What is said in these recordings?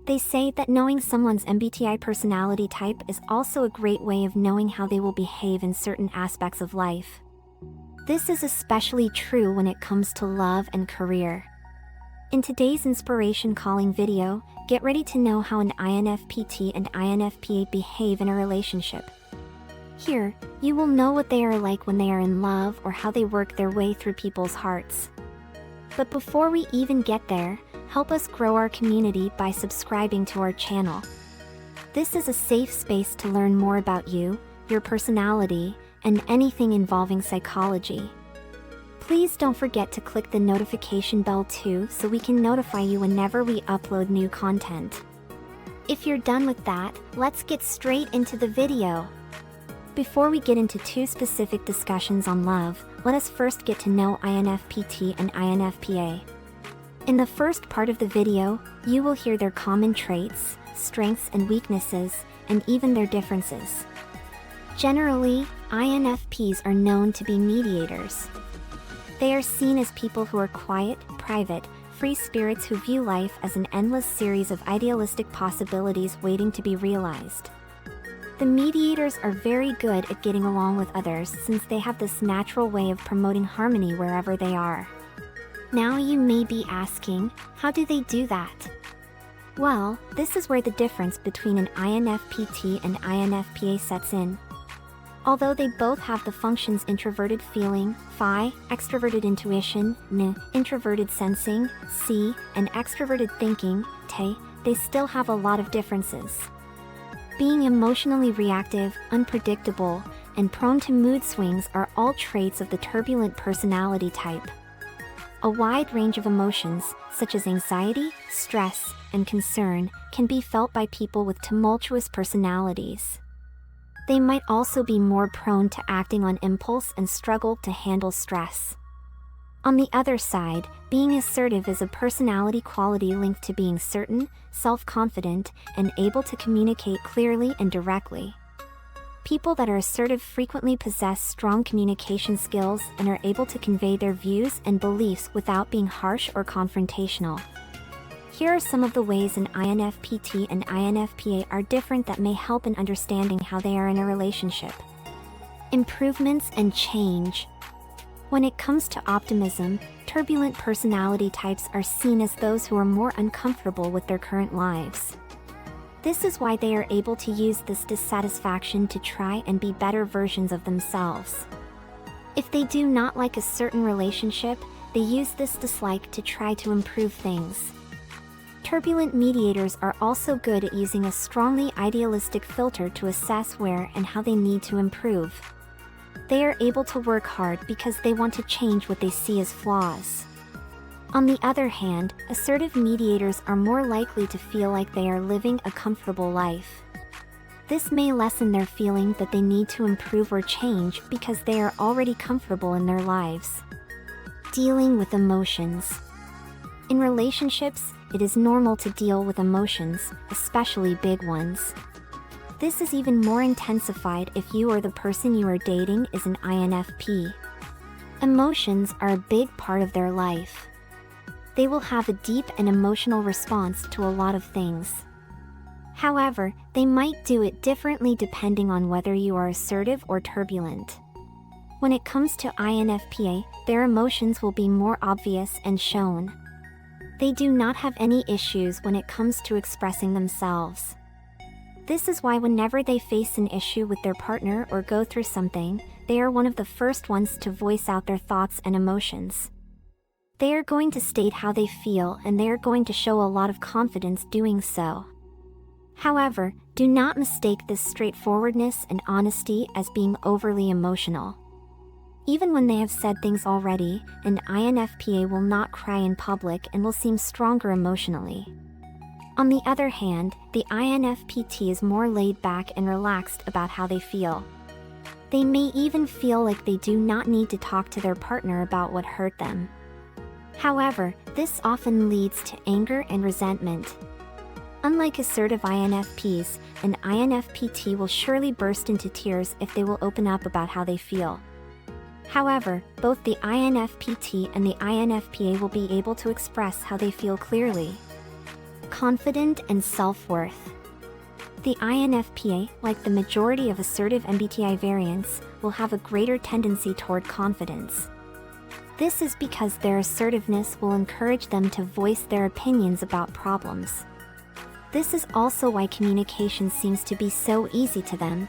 They say that knowing someone's MBTI personality type is also a great way of knowing how they will behave in certain aspects of life. This is especially true when it comes to love and career. In today's inspiration calling video, get ready to know how an INFP-T and INFP-A behave in a relationship. Here, you will know what they are like when they are in love or how they work their way through people's hearts. But before we even get there, help us grow our community by subscribing to our channel. This is a safe space to learn more about you, your personality, and anything involving psychology. Please don't forget to click the notification bell too so we can notify you whenever we upload new content. If you're done with that, let's get straight into the video. Before we get into two specific discussions on love, let us first get to know INFP-T and INFP-A. In the first part of the video, you will hear their common traits, strengths and weaknesses, and even their differences. Generally, INFPs are known to be mediators. They are seen as people who are quiet, private, free spirits who view life as an endless series of idealistic possibilities waiting to be realized. The mediators are very good at getting along with others since they have this natural way of promoting harmony wherever they are. Now you may be asking, how do they do that? Well, this is where the difference between an INFP-T and INFP-A sets in. Although they both have the functions introverted feeling, phi, extroverted intuition, n, introverted sensing, c, and extroverted thinking, te, they still have a lot of differences. Being emotionally reactive, unpredictable, and prone to mood swings are all traits of the turbulent personality type. A wide range of emotions, such as anxiety, stress, and concern, can be felt by people with tumultuous personalities. They might also be more prone to acting on impulse and struggle to handle stress. On the other side, being assertive is a personality quality linked to being certain, self-confident, and able to communicate clearly and directly. People that are assertive frequently possess strong communication skills and are able to convey their views and beliefs without being harsh or confrontational. Here are some of the ways an INFP-T and INFP-A are different that may help in understanding how they are in a relationship. Improvements and change. When it comes to optimism, turbulent personality types are seen as those who are more uncomfortable with their current lives. This is why they are able to use this dissatisfaction to try and be better versions of themselves. If they do not like a certain relationship, they use this dislike to try to improve things. Turbulent mediators are also good at using a strongly idealistic filter to assess where and how they need to improve. They are able to work hard because they want to change what they see as flaws. On the other hand, assertive mediators are more likely to feel like they are living a comfortable life. This may lessen their feeling that they need to improve or change because they are already comfortable in their lives. Dealing with emotions. In relationships, it is normal to deal with emotions, especially big ones. This is even more intensified if you or the person you are dating is an INFP. Emotions are a big part of their life. They will have a deep and emotional response to a lot of things. However, they might do it differently depending on whether you are assertive or turbulent. When it comes to INFP-A, their emotions will be more obvious and shown. They do not have any issues when it comes to expressing themselves. This is why whenever they face an issue with their partner or go through something, they are one of the first ones to voice out their thoughts and emotions. They are going to state how they feel and they are going to show a lot of confidence doing so. However, do not mistake this straightforwardness and honesty as being overly emotional. Even when they have said things already, an INFP-A will not cry in public and will seem stronger emotionally. On the other hand, the INFP-T is more laid back and relaxed about how they feel. They may even feel like they do not need to talk to their partner about what hurt them. However, this often leads to anger and resentment. Unlike assertive INFPs, an INFP-T will surely burst into tears if they will open up about how they feel. However, both the INFP-T and the INFP-A will be able to express how they feel clearly. confident and self-worth. The INFP-A, like the majority of assertive MBTI variants, will have a greater tendency toward confidence. This is because their assertiveness will encourage them to voice their opinions about problems. This is also why communication seems to be so easy to them.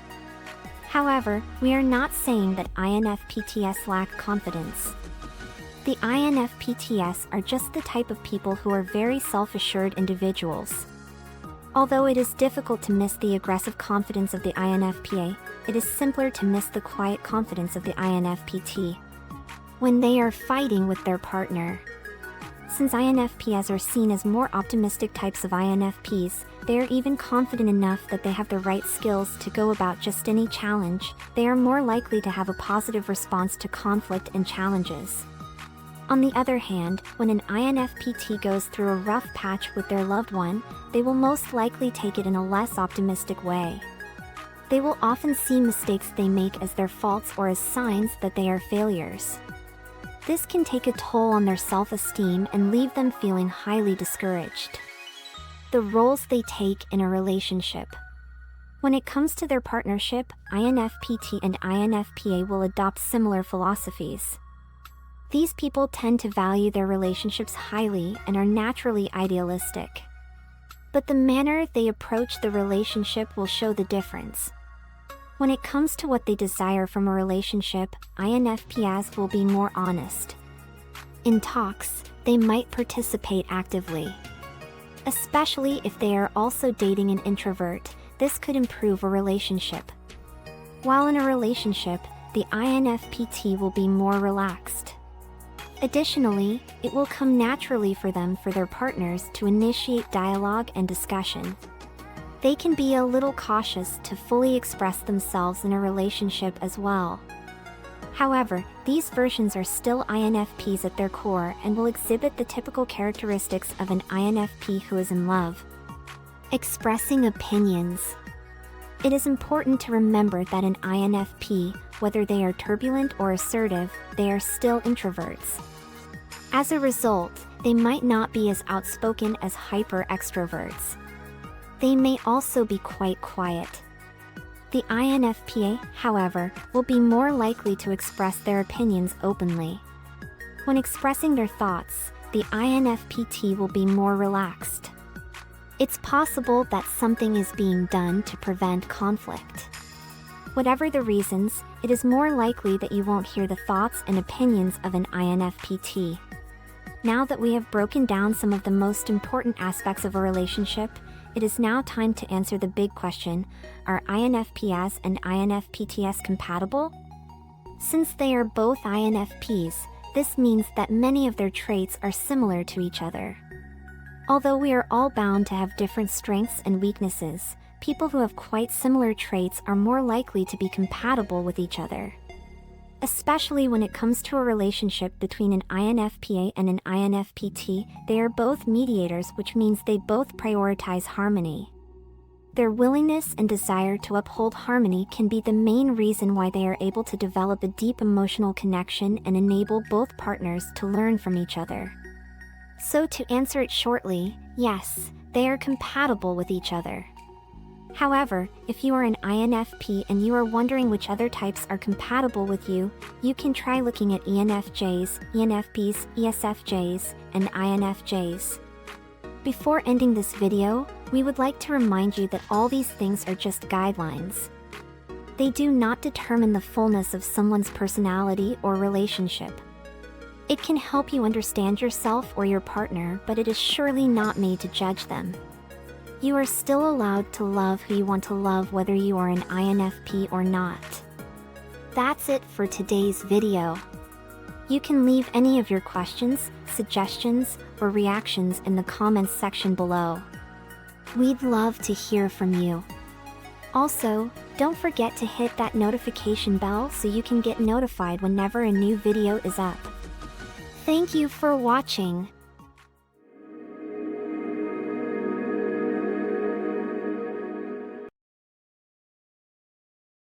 However, we are not saying that INFP-Ts lack confidence. The INFP-Ts are just the type of people who are very self-assured individuals. Although it is difficult to miss the aggressive confidence of the INFP-A, it is simpler to miss the quiet confidence of the INFP-T when they are fighting with their partner. Since INFPs are seen as more optimistic types of INFPs, they are even confident enough that they have the right skills to go about just any challenge. They are more likely to have a positive response to conflict and challenges. On the other hand, when an INFP-T goes through a rough patch with their loved one, they will most likely take it in a less optimistic way. They will often see mistakes they make as their faults or as signs that they are failures. This can take a toll on their self-esteem and leave them feeling highly discouraged. The roles they take in a relationship. When it comes to their partnership, INFP-T and INFP-A will adopt similar philosophies. These people tend to value their relationships highly and are naturally idealistic. But the manner they approach the relationship will show the difference. When it comes to what they desire from a relationship, INFPs will be more honest. In talks, they might participate actively. Especially if they are also dating an introvert, this could improve a relationship. While in a relationship, the INFP-T will be more relaxed. Additionally, it will come naturally for them for their partners to initiate dialogue and discussion. They can be a little cautious to fully express themselves in a relationship as well. However, these versions are still INFPs at their core and will exhibit the typical characteristics of an INFP who is in love. Expressing opinions. It is important to remember that an INFP, whether they are turbulent or assertive, they are still introverts. As a result, they might not be as outspoken as hyper-extroverts. They may also be quite quiet. The INFP-A, however, will be more likely to express their opinions openly. When expressing their thoughts, the INFP-T will be more relaxed. It's possible that something is being done to prevent conflict. Whatever the reasons, it is more likely that you won't hear the thoughts and opinions of an INFP-T. Now that we have broken down some of the most important aspects of a relationship, it is now time to answer the big question: are INFPs and INFP-Ts compatible? Since they are both INFPs, this means that many of their traits are similar to each other. Although we are all bound to have different strengths and weaknesses, people who have quite similar traits are more likely to be compatible with each other. Especially when it comes to a relationship between an INFP-A and an INFP-T, they are both mediators, which means they both prioritize harmony. Their willingness and desire to uphold harmony can be the main reason why they are able to develop a deep emotional connection and enable both partners to learn from each other. So to answer it shortly, yes, they are compatible with each other. However, if you are an INFP and you are wondering which other types are compatible with you, you can try looking at ENFJs, ENFPs, ESFJs, and INFJs. Before ending this video, we would like to remind you that all these things are just guidelines. They do not determine the fullness of someone's personality or relationship. It can help you understand yourself or your partner, but it is surely not made to judge them. You are still allowed to love who you want to love, whether you are an INFP or not. That's it for today's video. You can leave any of your questions, suggestions, or reactions in the comments section below. We'd love to hear from you. Also, don't forget to hit that notification bell so you can get notified whenever a new video is up. Thank you for watching.